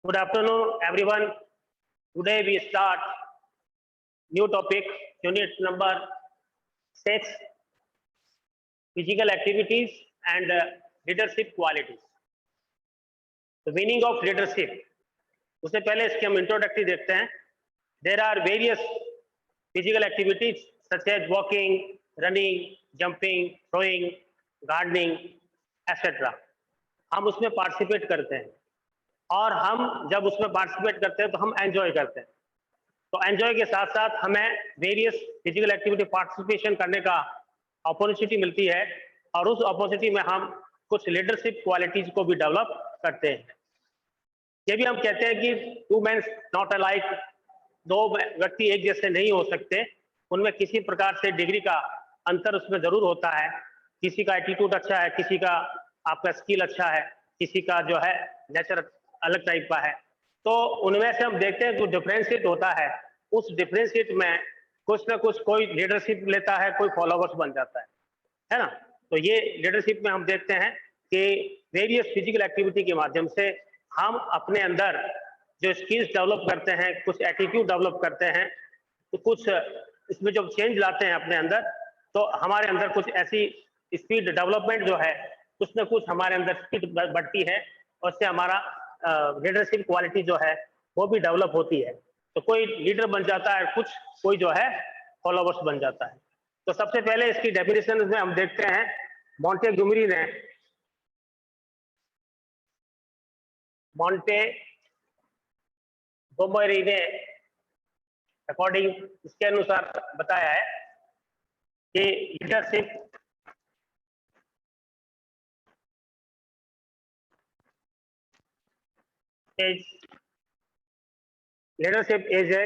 Good afternoon, everyone. Today we start new topic, unit number 6, physical activities and leadership qualities. The meaning of leadership. उससे पहले इसके हम introductory देखते हैं. There are various physical activities such as walking, running, jumping, throwing, gardening, etc. हम उसमें participate करते हैं और हम जब उसमें पार्टिसिपेट करते हैं तो हम एंजॉय करते हैं. तो एंजॉय के साथ साथ हमें वेरियस फिजिकल एक्टिविटी पार्टिसिपेशन करने का अपॉर्चुनिटी मिलती है और उस अपॉर्चुनिटी में हम कुछ लीडरशिप क्वालिटीज को भी डेवलप करते हैं. ये भी हम कहते हैं कि टू मैन नॉट अलाइक, दो व्यक्ति एक जैसे नहीं हो सकते, उनमें किसी प्रकार से डिग्री का अंतर उसमें जरूर होता है. किसी का एटीट्यूड अच्छा है, किसी का आपका स्किल अच्छा है, किसी का जो है नेचर अलग टाइप का है. तो उनमें से हम देखते हैं जो डिफरेंशिएट होता है, उस डिफरेंशिएट में कुछ ना कुछ कोई लीडरशिप लेता है, कोई फॉलोवर्स बन जाता है ना. तो ये लीडरशिप में हम देखते हैं कि वेरियस फिजिकल एक्टिविटी के माध्यम से हम अपने अंदर जो स्किल्स डेवलप करते हैं, कुछ एटीट्यूड डेवलप करते हैं, तो कुछ इसमें जब चेंज लाते हैं अपने अंदर, तो हमारे अंदर कुछ ऐसी स्पीड डेवलपमेंट जो है, कुछ ना कुछ हमारे अंदर स्पीड बढ़ती है और उससे हमारा लीडरशिप क्वालिटी जो है वो भी डेवलप होती है. तो कोई लीडर बन जाता है, कुछ कोई जो है फॉलोवर्स बन जाता है. तो सबसे पहले इसकी डेफिनेशन में हम देखते हैं मॉन्टेगोमरी ने अकॉर्डिंग इसके अनुसार बताया है कि leadership is a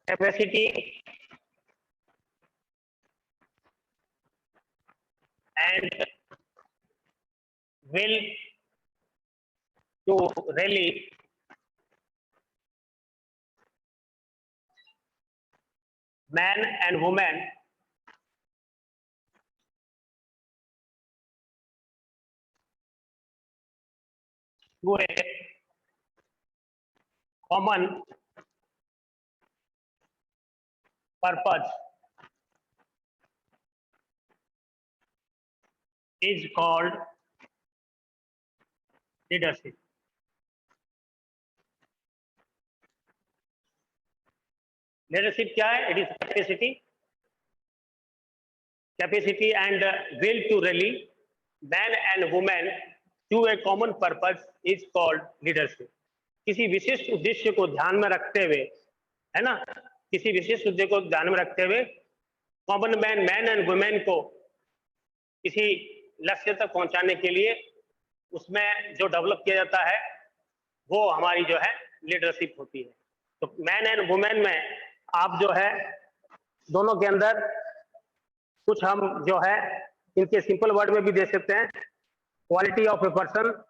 capacity and will to rally men and women to a common purpose is called leadership. Leadership क्या है? It is capacity and will to rally men and women to a common purpose is called leadership. किसी विशिष्ट उद्देश्य को ध्यान में रखते हुए, है ना, किसी विशिष्ट उद्देश्य को ध्यान में रखते हुए कॉमन मैन एंड वुमेन को किसी लक्ष्य तक पहुंचाने के लिए उसमें जो डेवलप किया जाता है वो हमारी जो है लीडरशिप होती है. तो मैन एंड वुमेन में आप जो है दोनों के अंदर कुछ हम जो है इनके सिंपल वर्ड में भी दे सकते हैं. Quality of a person,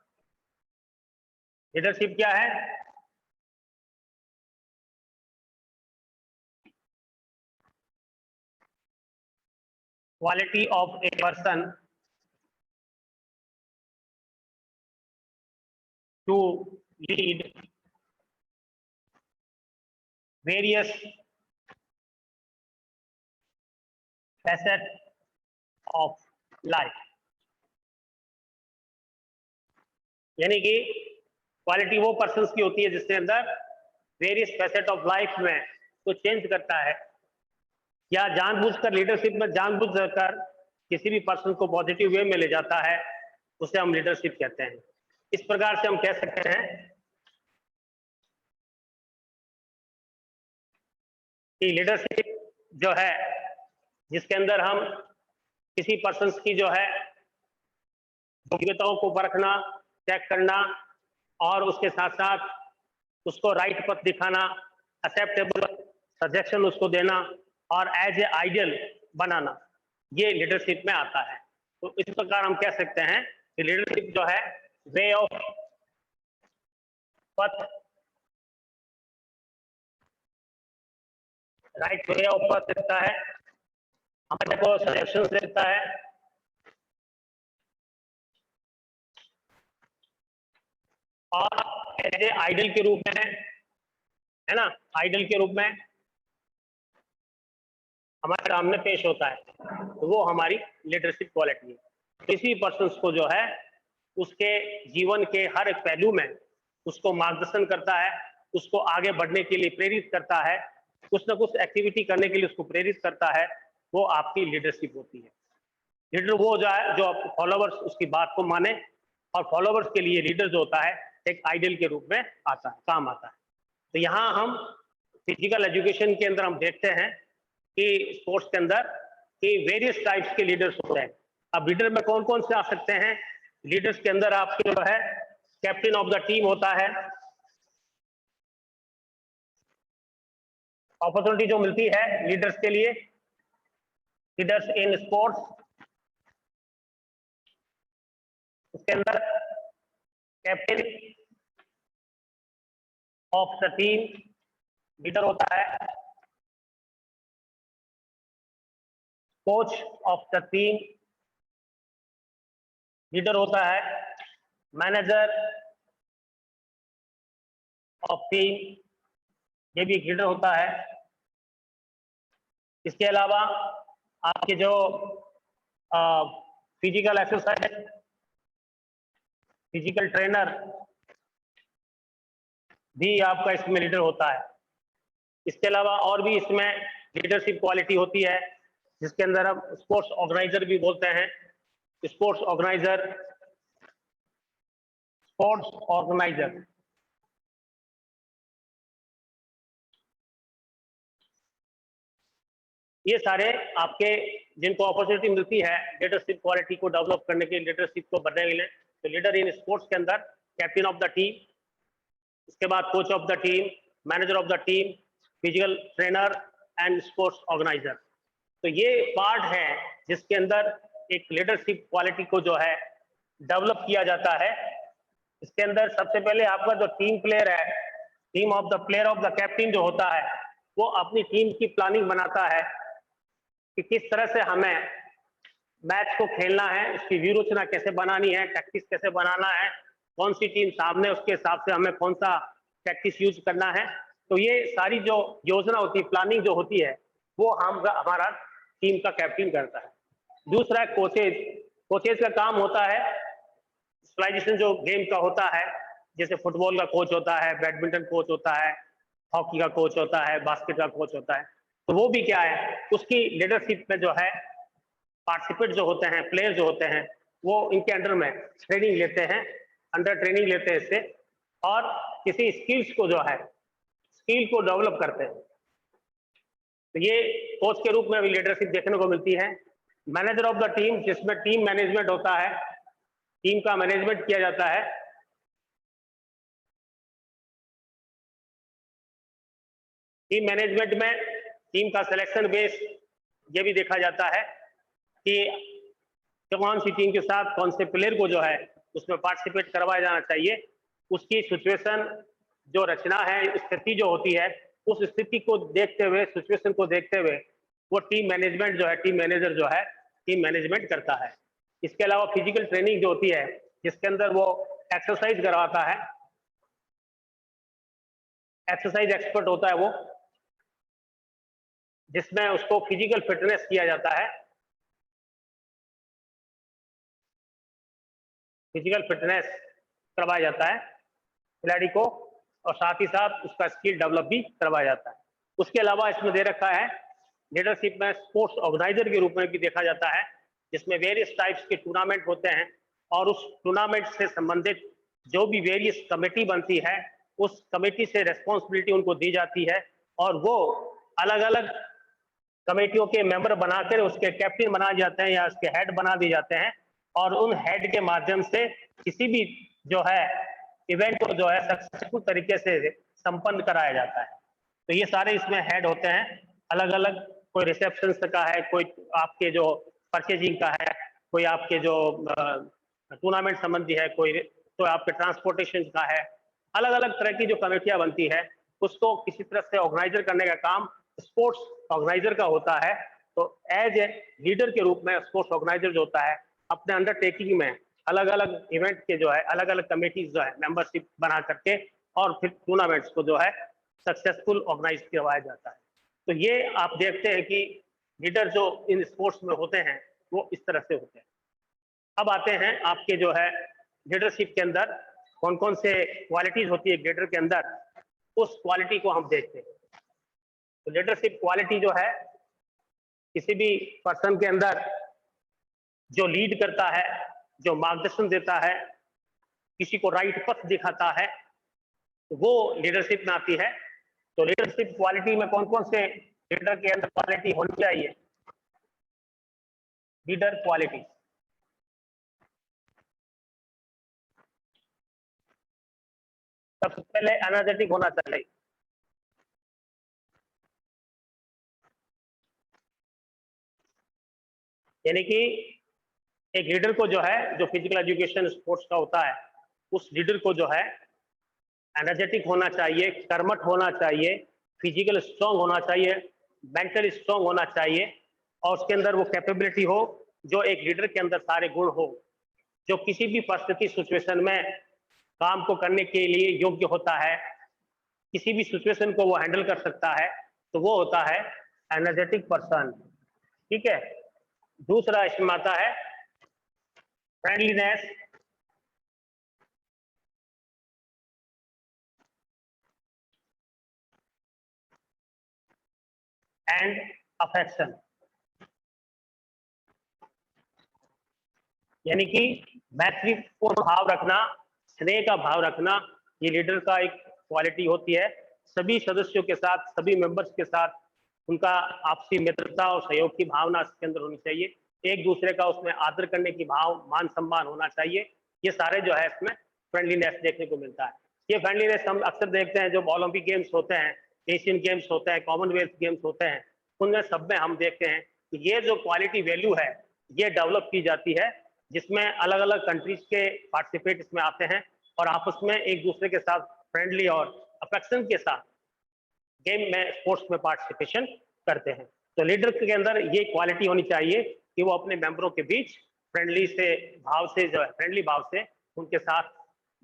leadership क्या है? Quality of a person to lead various facets of life. यानी कि क्वालिटी वो पर्सन्स की होती है जिसके अंदर वेरियस फैसेट ऑफ लाइफ में तो चेंज करता है, या जानबूझकर लीडरशिप में जानबूझकर किसी भी पर्सन को पॉजिटिव वे में ले जाता है, उसे हम लीडरशिप कहते हैं. इस प्रकार से हम कह सकते हैं कि लीडरशिप जो है जिसके अंदर हम किसी पर्सन की जो है योग्यताओं को परखना, चेक करना और उसके साथ साथ उसको राइट पथ दिखाना, एक्सेप्टेबल सजेशन उसको देना और एज ए आइडियल बनाना, ये लीडरशिप में आता है. तो इस प्रकार हम कह सकते हैं कि लीडरशिप जो है वे ऑफ पथ, राइट वे ऑफ पथ देता है, हमारे को सजेशन देता है और आपके आइडल के रूप में है ना, आइडल के रूप में हमारे सामने पेश होता है, तो वो हमारी लीडरशिप क्वालिटी है। किसी पर्सन को जो है उसके जीवन के हर एक पहलू में उसको मार्गदर्शन करता है, उसको आगे बढ़ने के लिए प्रेरित करता है, कुछ ना कुछ एक्टिविटी करने के लिए उसको प्रेरित करता है, वो आपकी लीडरशिप होती है। लीडर वो जो है जो फॉलोवर्स उसकी बात को माने, और फॉलोवर्स के लिए लीडर जो होता है एक आइडल के रूप में आता है, काम आता है। तो यहाँ हम फिजिकल एजुकेशन के अंदर हम देखते हैं कि स्पोर्ट्स के अंदर कि वेरियस टाइप्स के लीडर्स होते हैं। अब लीडर में कौन कौन से आ सकते हैं? लीडर्स के अंदर आपके जो है कैप्टन ऑफ द टीम होता है, अपॉर्चुनिटी जो मिलती है लीडर्स के लिए, लीडर्स इन स्पोर्ट्स, उसके अंदर captain of the team leader होता है, coach of the team leader होता है, मैनेजर ऑफ टीम ये भी एक लीडर होता है। इसके अलावा आपके जो फिजिकल एक्सरसाइज, फिजिकल ट्रेनर भी आपका इसमें लीडर होता है। इसके अलावा और भी इसमें लीडरशिप क्वालिटी होती है, जिसके अंदर हम स्पोर्ट्स ऑर्गेनाइजर भी बोलते हैं। स्पोर्ट्स ऑर्गेनाइजर, स्पोर्ट्स ऑर्गेनाइजर ये सारे आपके जिनको अपॉर्चुनिटी मिलती है लीडरशिप क्वालिटी को डेवलप करने के लिए, लीडरशिप को बढ़ने के लिए, तो लीडर इन स्पोर्ट्स के अंदर कैप्टन ऑफ द टीम, उसके बाद coach of the team, manager of the team, physical trainer and sports organiser. तो ये पार्ट है जिसके अंदर एक लीडरशिप क्वालिटी को जो है डेवलप किया जाता है। इसके अंदर सबसे पहले आपका जो टीम प्लेयर है, team of the player of the captain जो होता है, वो अपनी टीम की प्लानिंग बनाता है कि किस तरह से हमें मैच को खेलना है, उसकी व्यू रचना कैसे बनानी है, टैक्टिक्स कैसे बनाना है, कौन सी टीम सामने उसके हिसाब से हमें कौन सा टैक्टिक्स यूज करना है। तो ये सारी जो योजना होती है, प्लानिंग जो होती है, वो हमारा टीम का कैप्टन करता है। दूसरा है कोचेज। कोचेज का काम होता है स्पेशलाइजेशन जो गेम का होता है, जैसे फुटबॉल का कोच होता है, बैडमिंटन कोच होता है, हॉकी का कोच होता है, बास्केट का कोच होता है। तो वो भी क्या है, उसकी लीडरशिप में जो है पार्टिसिपेट जो होते हैं, प्लेयर जो होते हैं, वो इनके अंडर में ट्रेनिंग लेते हैं, अंडर ट्रेनिंग लेते हैं इससे, और किसी स्किल्स को जो है स्किल को डेवलप करते हैं। तो ये कोच के रूप में भी लीडरशिप देखने को मिलती है। मैनेजर ऑफ द टीम, जिसमें टीम मैनेजमेंट होता है, टीम का मैनेजमेंट किया जाता है। टीम मैनेजमेंट में टीम का सिलेक्शन बेस ये भी देखा जाता है कि कौन सी टीम के साथ कौन से प्लेयर को जो है उसमें पार्टिसिपेट करवाया जाना चाहिए, उसकी सिचुएशन जो रचना है, स्थिति जो होती है, उस स्थिति को देखते हुए, सिचुएशन को देखते हुए वो टीम मैनेजमेंट जो है, टीम मैनेजर जो है टीम मैनेजमेंट करता है। इसके अलावा फिजिकल ट्रेनिंग जो होती है, जिसके अंदर वो एक्सरसाइज करवाता है, एक्सरसाइज एक्सपर्ट होता है वो, जिसमें उसको फिजिकल फिटनेस किया जाता है, फिजिकल फिटनेस करवाया जाता है खिलाड़ी को, और साथ ही साथ उसका स्किल डेवलप भी करवाया जाता है। उसके अलावा इसमें दे रखा है लीडरशिप में स्पोर्ट्स ऑर्गेनाइजर के रूप में भी देखा जाता है, जिसमें वेरियस टाइप्स के टूर्नामेंट होते हैं, और उस टूर्नामेंट से संबंधित जो भी वेरियस कमेटी बनती है, उस कमेटी से रेस्पॉन्सिबिलिटी उनको दी जाती है, और वो अलग अलग कमेटियों के मेंबर बनाकर उसके कैप्टन बनाए जाते हैं या उसके हेड बना दिए जाते हैं, और उन हेड के माध्यम से किसी भी जो है इवेंट को जो है सक्सेसफुल तरीके से संपन्न कराया जाता है। तो ये सारे इसमें हेड होते हैं अलग अलग, कोई रिसेप्शन का है, कोई आपके जो परचेजिंग का है, कोई आपके जो टूर्नामेंट संबंधी है, कोई तो आपके ट्रांसपोर्टेशन का है। अलग अलग तरह की जो कमेटियां बनती है, उसको किसी तरह से ऑर्गेनाइजर करने का काम स्पोर्ट्स ऑर्गेनाइजर का होता है। तो एज ए लीडर के रूप में स्पोर्ट्स ऑर्गेनाइजर जो होता है, अपने अंडरटेकिंग में अलग अलग इवेंट के जो है अलग अलग कमेटीज जो है मेंबरशिप बना करके और फिर टूर्नामेंट्स को जो है सक्सेसफुल ऑर्गेनाइज करवाया जाता है। तो ये आप देखते हैं कि लीडर जो इन स्पोर्ट्स में होते हैं वो इस तरह से होते हैं। अब आते हैं आपके जो है लीडरशिप के अंदर कौन कौन से क्वालिटीज होती है लीडर के अंदर, उस क्वालिटी को हम देखते हैं। तो लीडरशिप क्वालिटी जो है किसी भी पर्सन के अंदर जो लीड करता है, जो मार्गदर्शन देता है, किसी को राइट पथ दिखाता है, वो लीडरशिप में आती है। तो लीडरशिप क्वालिटी में कौन कौन से लीडर के अंदर क्वालिटी होनी चाहिए? लीडर क्वालिटी, सबसे पहले एनर्जेटिक होना चाहिए। यानी कि एक लीडर को जो है जो फिजिकल एजुकेशन स्पोर्ट्स का होता है, उस लीडर को जो है एनर्जेटिक होना चाहिए, कर्मठ होना चाहिए, फिजिकल स्ट्रांग होना चाहिए, मेंटली स्ट्रांग होना चाहिए, और उसके अंदर वो कैपेबिलिटी हो जो एक लीडर के अंदर सारे गुण हो, जो किसी भी परिस्थिति सिचुएशन में काम को करने के लिए योग्य होता है, किसी भी सिचुएशन को वो हैंडल कर सकता है, तो वो होता है एनर्जेटिक पर्सन। ठीक है। दूसरा इसमें आता है फ्रेंडलीनेस एंड अफेक्शन, यानी कि मैत्रीपूर्ण भाव रखना, स्नेह का भाव रखना, ये लीडर का एक क्वालिटी होती है। सभी सदस्यों के साथ, सभी मेंबर्स के साथ उनका आपसी मित्रता और सहयोग की भावना इसके अंदर होनी चाहिए। एक दूसरे का उसमें आदर करने की भाव, मान सम्मान होना चाहिए। ये सारे जो है इसमें फ्रेंडलीनेस देखने को मिलता है। ये फ्रेंडलीनेस हम अक्सर देखते हैं, जो ओलंपिक गेम्स होते हैं, एशियन गेम्स होते हैं, कॉमनवेल्थ गेम्स होते हैं, उनमें सब में हम देखते हैं कि ये जो क्वालिटी वैल्यू है ये डेवलप की जाती है, जिसमें अलग अलग कंट्रीज के पार्टिसिपेट इसमें आते हैं और आपस में एक दूसरे के साथ फ्रेंडली और अफेक्शन के साथ गेम में, स्पोर्ट्स में पार्टिसिपेशन करते हैं। तो लीडर के अंदर ये क्वालिटी होनी चाहिए कि वो अपने मेंबरों के बीच फ्रेंडली से भाव से जो है फ्रेंडली भाव से उनके साथ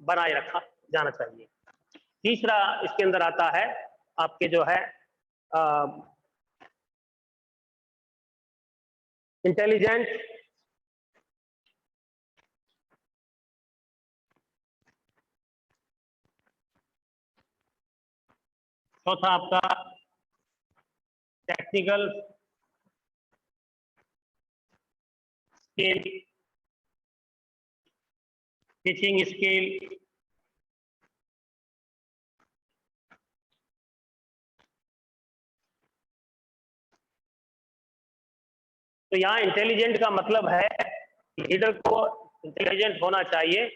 बनाए रखा जाना चाहिए। तीसरा इसके अंदर आता है आपके जो है इंटेलिजेंट चौथा आपका टेक्निकल स्किल, टीचिंग स्किल, तो यहाँ इंटेलिजेंट का मतलब है लीडर को इंटेलिजेंट होना चाहिए।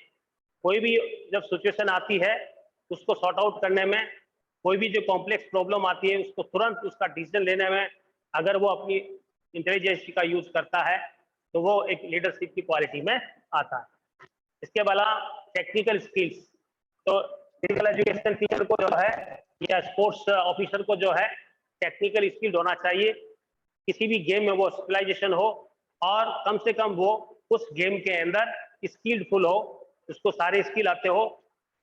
कोई भी जब सिचुएशन आती है उसको सॉर्ट आउट करने में, कोई भी जो कॉम्प्लेक्स प्रॉब्लम आती है उसको तुरंत उसका डिसीजन लेने में अगर वो अपनी इंटेलिजेंस का यूज करता है तो वो एक लीडरशिप की क्वालिटी में आता है। इसके अलावा टेक्निकल स्किल्स, तो फिजिकल एजुकेशन टीचर को जो है या स्पोर्ट्स ऑफिसर को जो है टेक्निकल स्किल होना चाहिए। किसी भी गेम में वो स्पेशलाइजेशन हो और कम से कम वो उस गेम के अंदर स्किल्डफुल हो, उसको सारे स्किल आते हो,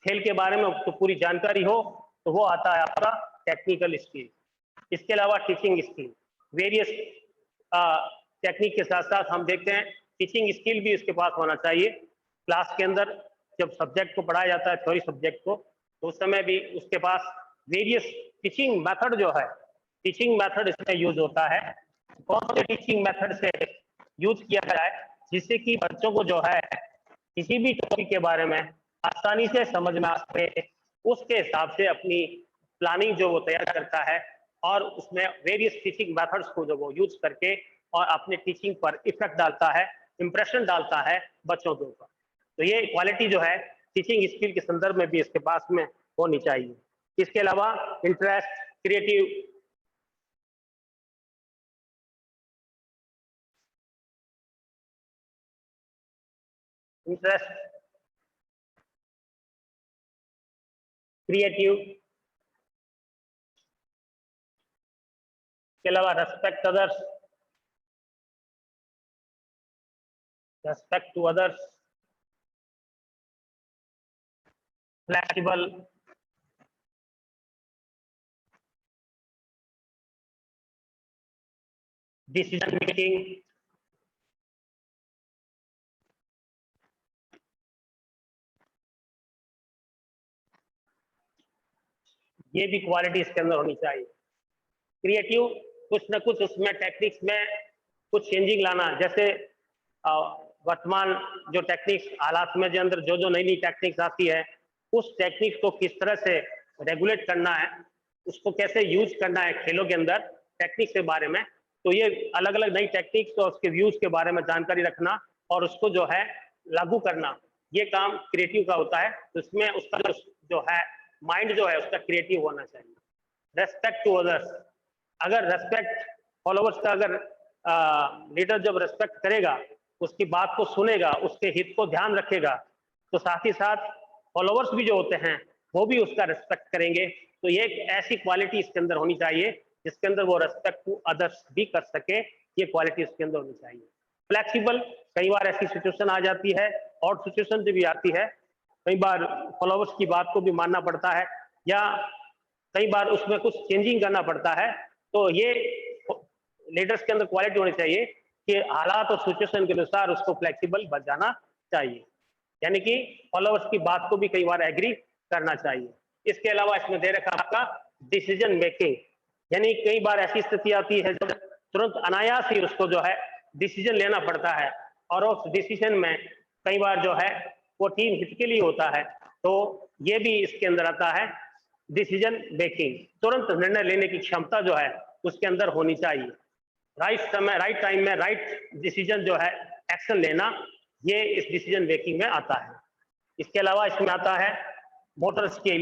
खेल के बारे में उसको पूरी जानकारी हो, तो वो आता है आपका टेक्निकल स्किल। इसके अलावा टीचिंग स्किल, वेरियस टेक्निक के साथ साथ हम देखते हैं टीचिंग स्किल भी उसके पास होना चाहिए। क्लास के अंदर जब सब्जेक्ट को पढ़ाया जाता है, थ्योरी सब्जेक्ट को, तो उस समय भी उसके पास वेरियस टीचिंग मेथड जो है, टीचिंग मेथड इसमें यूज होता है। कौन से टीचिंग मेथड से यूज किया जाए जिससे कि बच्चों को जो है किसी भी टॉपिक के बारे में आसानी से समझ में आ सके, उसके हिसाब से अपनी प्लानिंग जो वो तैयार करता है और उसमें वेरियस टीचिंग मेथड्स को जो वो यूज करके और अपने टीचिंग पर इफेक्ट डालता है, इंप्रेशन डालता है बच्चों के ऊपर। तो ये क्वालिटी जो है टीचिंग स्किल के संदर्भ में भी इसके पास में होनी चाहिए। इसके अलावा इंटरेस्ट, क्रिएटिव, इंटरेस्ट, क्रिएटिव, के अलावा respect others, respect to others, flexible, decision making, ये भी क्वालिटी इसके अंदर होनी चाहिए। क्रिएटिव, कुछ ना कुछ उसमें टेक्निक्स में कुछ चेंजिंग लाना, जैसे वर्तमान जो टेक्निक्स हालात में जो अंदर जो जो नई नई टेक्निक्स आती है, उस टेक्निक्स को किस तरह से रेगुलेट करना है, उसको कैसे यूज करना है खेलों के अंदर, टेक्निक्स के बारे में। तो ये अलग अलग नई टेक्निक्स और उसके व्यूज के बारे में जानकारी रखना और उसको जो है लागू करना, ये काम क्रिएटिव का होता है। तो इसमें उसका जो है माइंड जो है उसका क्रिएटिव होना चाहिए। रेस्पेक्ट टू अदर्स, अगर रेस्पेक्ट फॉलोवर्स का, अगर लीडर जब रेस्पेक्ट करेगा, उसकी बात को सुनेगा, उसके हित को ध्यान रखेगा, तो साथ ही साथ फॉलोवर्स भी जो होते हैं वो भी उसका रेस्पेक्ट करेंगे। तो ये एक ऐसी क्वालिटी इसके अंदर होनी चाहिए जिसके अंदर वो रेस्पेक्ट टू अदर्स भी कर सके, ये क्वालिटी इसके अंदर होनी चाहिए। फ्लेक्सिबल, कई बार ऐसी सिचुएशन आ जाती है और सिचुएशन जो भी आती है, कई बार फॉलोवर्स की बात को भी मानना पड़ता है या कई बार उसमें कुछ चेंजिंग करना पड़ता है। तो ये लीडर्स के अंदर क्वालिटी होनी चाहिए कि हालात और सिचुएशन के अनुसार उसको फ्लेक्सिबल बन जाना चाहिए, यानी कि फॉलोवर्स की बात को भी कई बार एग्री करना चाहिए। इसके अलावा इसमें दे रखा आपका डिसीजन मेकिंग, यानी कई बार ऐसी स्थिति आती है जब तुरंत अनायास ही उसको जो है डिसीजन लेना पड़ता है और उस डिसीजन में कई बार जो है वो टीम हित के लिए होता है। तो ये भी इसके अंदर आता है डिसीजन मेकिंग, तुरंत निर्णय लेने की क्षमता जो है उसके अंदर होनी चाहिए। राइट समय, राइट टाइम में राइट डिसीजन जो है एक्शन लेना, ये इस डिसीजन मेकिंग में आता है। इसके अलावा इसमें आता है मोटर स्किल,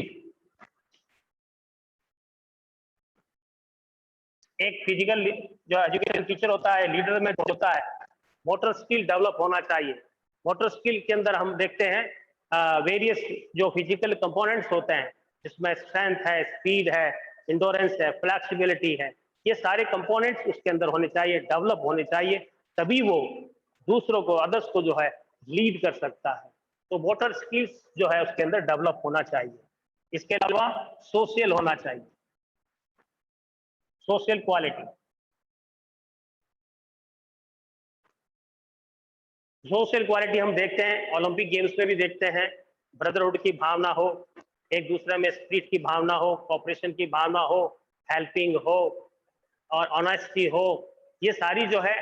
एक फिजिकल जो एजुकेशन टीचर होता है, लीडर में होता है, मोटर स्किल डेवलप होना चाहिए। मोटर स्किल के अंदर हम देखते हैं वेरियस जो फिजिकल कंपोनेंट्स होते हैं, जिसमें स्ट्रेंथ है, स्पीड है, इंडोरेंस है, फ्लेक्सिबिलिटी है, ये सारे कंपोनेंट्स उसके अंदर होने चाहिए, डेवलप होने चाहिए, तभी वो दूसरों को, अदर्स को जो है लीड कर सकता है। तो मोटर स्किल्स जो है उसके अंदर डेवलप होना चाहिए। इसके अलावा सोशल होना चाहिए, सोशल क्वालिटी, सोशल क्वालिटी हम देखते हैं ओलंपिक गेम्स में भी देखते हैं, ब्रदरहुड की भावना हो, एक दूसरे में स्पिरिट की भावना हो, कोऑपरेशन की भावना हो, हेल्पिंग हो और ऑनेस्टी हो, ये सारी जो है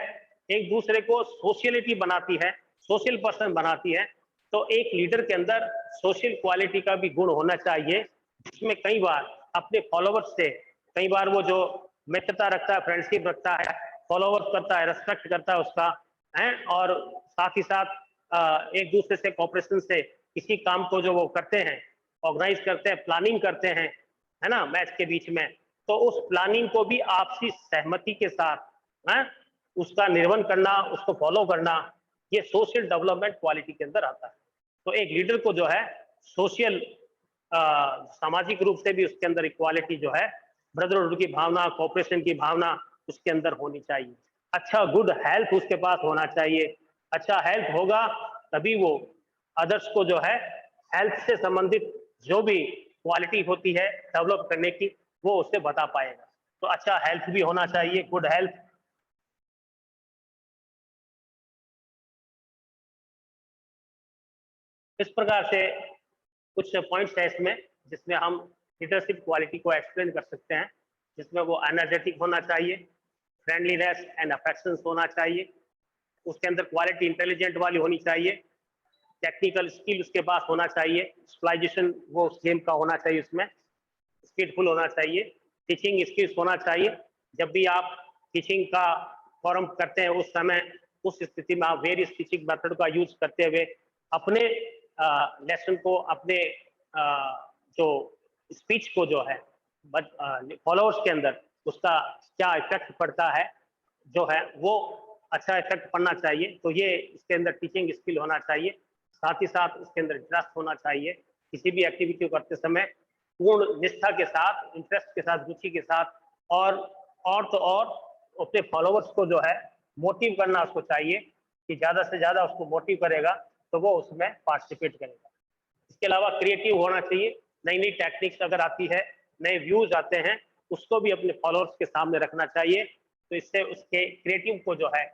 एक दूसरे को सोशलिटी बनाती है, सोशल पर्सन बनाती है। तो एक लीडर के अंदर सोशल क्वालिटी का भी गुण होना चाहिए, जिसमें कई बार अपने फॉलोवर्स से, कई बार वो जो मित्रता रखता है, फ्रेंडशिप रखता है, फॉलोवर्स करता है, रेस्पेक्ट करता है उसका, है, और साथ ही साथ एक दूसरे से कोऑपरेशन से किसी काम को जो वो करते हैं, ऑर्गेनाइज करते हैं, प्लानिंग करते हैं, है ना, मैच के बीच में, तो उस प्लानिंग को भी आपसी सहमति के साथ, है, उसका निर्वहन करना, उसको फॉलो करना, ये सोशल डेवलपमेंट क्वालिटी के अंदर आता है। तो एक लीडर को जो है सोशल, सामाजिक रूप से भी उसके अंदर इक्वालिटी जो है, ब्रदरहुड की भावना, कोऑपरेशन की भावना उसके अंदर होनी चाहिए। अच्छा गुड हेल्थ उसके पास होना चाहिए, अच्छा हेल्थ होगा तभी वो अदर्स को जो है हेल्थ से संबंधित जो भी क्वालिटी होती है डेवलप करने की, वो उससे बता पाएगा। तो अच्छा हेल्थ भी होना चाहिए, गुड हेल्थ। इस प्रकार से कुछ पॉइंट्स है इसमें जिसमें हम लीडरशिप क्वालिटी को एक्सप्लेन कर सकते हैं, जिसमें वो एनर्जेटिक होना चाहिए, फ्रेंडलीनेस एंड अफेक्शन होना चाहिए, उसके अंदर क्वालिटी इंटेलिजेंट वाली होनी चाहिए, टेक्निकल स्किल उसके पास होना चाहिए, स्पेशलाइजेशन वो उस गेम का होना चाहिए, उसमें स्किलफुल होना चाहिए, टीचिंग स्किल्स होना चाहिए। जब भी आप टीचिंग का फॉर्म करते हैं उस समय, उस स्थिति में आप वेरियस टीचिंग मेथड का यूज करते हुए अपने लेसन को, अपने जो स्पीच को जो है फॉलोअर्स के अंदर उसका क्या इफेक्ट पड़ता है, जो है वो अच्छा इफेक्ट पड़ना चाहिए। तो ये इसके अंदर टीचिंग स्किल होना चाहिए, साथ ही साथ इसके अंदर इंटरेस्ट होना चाहिए, किसी भी एक्टिविटी को करते समय पूर्ण निष्ठा के साथ, इंटरेस्ट के साथ, रुचि के साथ, और तो और अपने फॉलोवर्स को जो है मोटिव करना उसको चाहिए कि ज्यादा से ज्यादा उसको मोटिव करेगा तो वो उसमें पार्टिसिपेट करेगा। इसके अलावा क्रिएटिव होना चाहिए, नई नई टेक्निक्स अगर आती है, नए व्यूज आते हैं, उसको भी अपने फॉलोअर्स के सामने रखना चाहिए। तो इससे उसके क्रिएटिव को जो है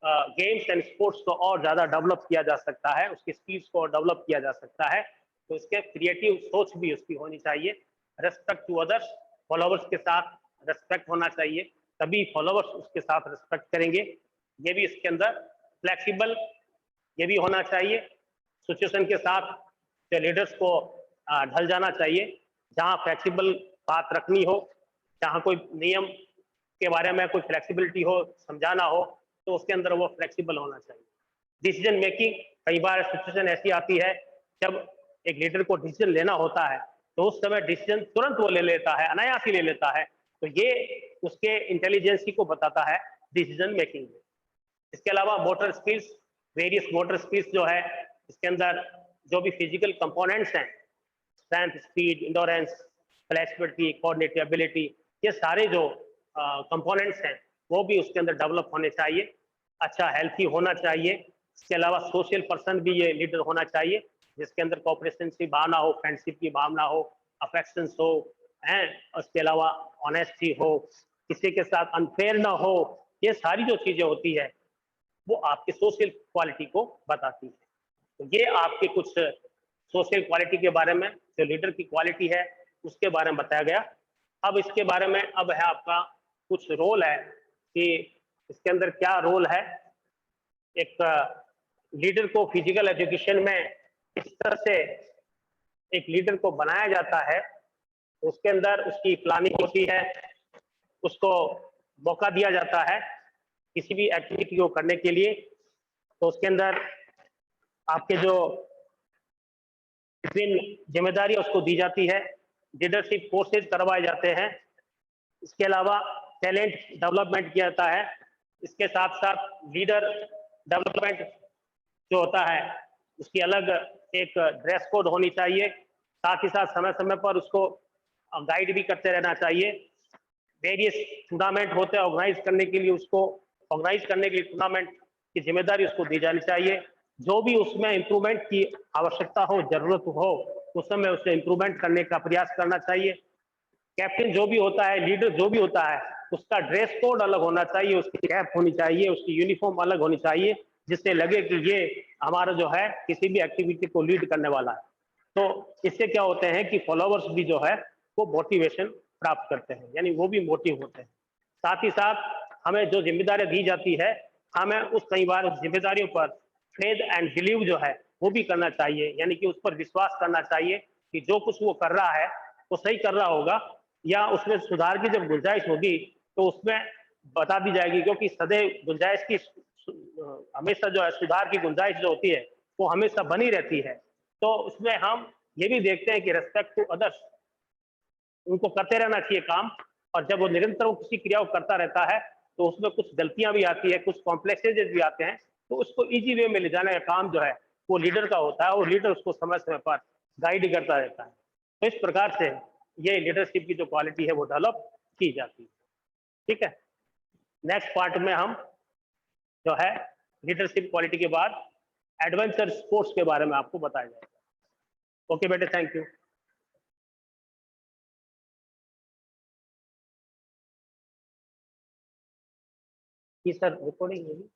गेम्स एंड स्पोर्ट्स को और ज़्यादा डेवलप किया जा सकता है, उसकी स्किल्स को डेवलप किया जा सकता है। तो इसके क्रिएटिव सोच भी उसकी होनी चाहिए। रेस्पेक्ट टू अदर्स, फॉलोअर्स के साथ रेस्पेक्ट होना चाहिए, तभी फॉलोअर्स उसके साथ रेस्पेक्ट करेंगे। ये भी इसके अंदर फ्लेक्सिबल, ये भी होना चाहिए। सिचुएशन के साथ जो लीडर्स को ढल जाना चाहिए, जहाँ फ्लेक्सिबल बात रखनी हो, जहाँ कोई नियम के बारे में कोई फ्लेक्सिबिलिटी हो, समझाना हो, तो उसके अंदर वो फ्लेक्सिबल होना चाहिए। डिसीजन मेकिंग, कई बार सिचुएशन ऐसी आती है जब एक लीडर को डिसीजन लेना होता है, तो उस समय डिसीजन तुरंत वो ले लेता है, अनायास ही ले लेता है। तो ये उसके इंटेलिजेंसी को बताता है डिसीजन मेकिंग में। इसके अलावा motor skills, various motor skills जो है, इसके अंदर जो भी फिजिकल कंपोनेंट्स हैं, strength, speed, endurance, flexibility, coordinative ability, ये सारे जो कंपोनेंट्स हैं वो भी उसके अंदर डेवलप होने चाहिए। अच्छा हेल्थी होना चाहिए। इसके अलावा सोशल पर्सन भी ये लीडर होना चाहिए, जिसके अंदर कोऑपरेशन की भावना हो, फ्रेंडशिप की भावना हो, अफेक्शंस हो, हैं, उसके अलावा ऑनेस्टी हो, किसी के साथ अनफेयर ना हो। ये सारी जो चीजें होती है वो आपकी सोशल क्वालिटी को बताती है। तो ये आपके कुछ सोशल क्वालिटी के बारे में, जो लीडर की क्वालिटी है उसके बारे में बताया गया। अब इसके बारे में अब है आपका कुछ रोल है कि इसके अंदर क्या रोल है। एक लीडर को फिजिकल एजुकेशन में किस तरह से एक लीडर को बनाया जाता है, उसके अंदर उसकी प्लानिंग होती है, उसको मौका दिया जाता है किसी भी एक्टिविटी को करने के लिए। तो उसके अंदर आपके जो विभिन्न जिम्मेदारी उसको दी जाती है, लीडरशिप कोर्सेज करवाए जाते हैं। इसके अलावा टैलेंट डेवलपमेंट किया जाता है। इसके साथ साथ लीडर डेवलपमेंट जो होता है उसकी अलग एक ड्रेस कोड होनी चाहिए। साथ ही साथ समय समय पर उसको गाइड भी करते रहना चाहिए। वेरियस टूर्नामेंट होते हैं ऑर्गेनाइज करने के लिए, उसको ऑर्गेनाइज करने के लिए टूर्नामेंट की जिम्मेदारी उसको दी जानी चाहिए। जो भी उसमें इंप्रूवमेंट की आवश्यकता हो, जरूरत हो, उस समय उसे इंप्रूवमेंट करने का प्रयास करना चाहिए। कैप्टन जो भी होता है, लीडर जो भी होता है, उसका ड्रेस कोड अलग होना चाहिए, उसकी कैप होनी चाहिए, उसकी यूनिफॉर्म अलग होनी चाहिए, जिससे लगे कि ये हमारा जो है किसी भी एक्टिविटी को लीड करने वाला है। तो इससे क्या होते हैं कि फॉलोवर्स भी जो है वो मोटिवेशन प्राप्त करते हैं, यानी वो भी मोटिव होते हैं। साथ ही साथ हमें जो जिम्मेदारियां दी जाती है, हमें उस कई बार उस जिम्मेदारियों पर फेथ एंड बिलीव जो है वो भी करना चाहिए, यानी कि उस पर विश्वास करना चाहिए कि जो कुछ वो कर रहा है वो सही कर रहा होगा, या उसमें सुधार की जब गुंजाइश होगी तो उसमें बता दी जाएगी, क्योंकि सदैव गुंजाइश की हमेशा जो है सुधार की गुंजाइश जो होती है वो हमेशा बनी रहती है। तो उसमें हम ये भी देखते हैं कि रेस्पेक्ट टू अदर्स, उनको करते रहना चाहिए काम, और जब वो निरंतर वो किसी क्रिया को करता रहता है तो उसमें कुछ गलतियां भी आती है, कुछ कॉम्प्लेक्सेज भी आते हैं, तो उसको इजी वे में ले जाने का काम जो है वो लीडर का होता है, और लीडर उसको समय समय पर गाइड करता रहता है। तो इस प्रकार से ये लीडरशिप की जो क्वालिटी है वो डेवलप की जाती है। ठीक है, नेक्स्ट पार्ट में हम जो है लीडरशिप क्वालिटी के बाद एडवेंचर स्पोर्ट्स के बारे में आपको बताया जाएगा। ओके बेटे, थैंक यू। जी सर, रिकॉर्डिंग होगी।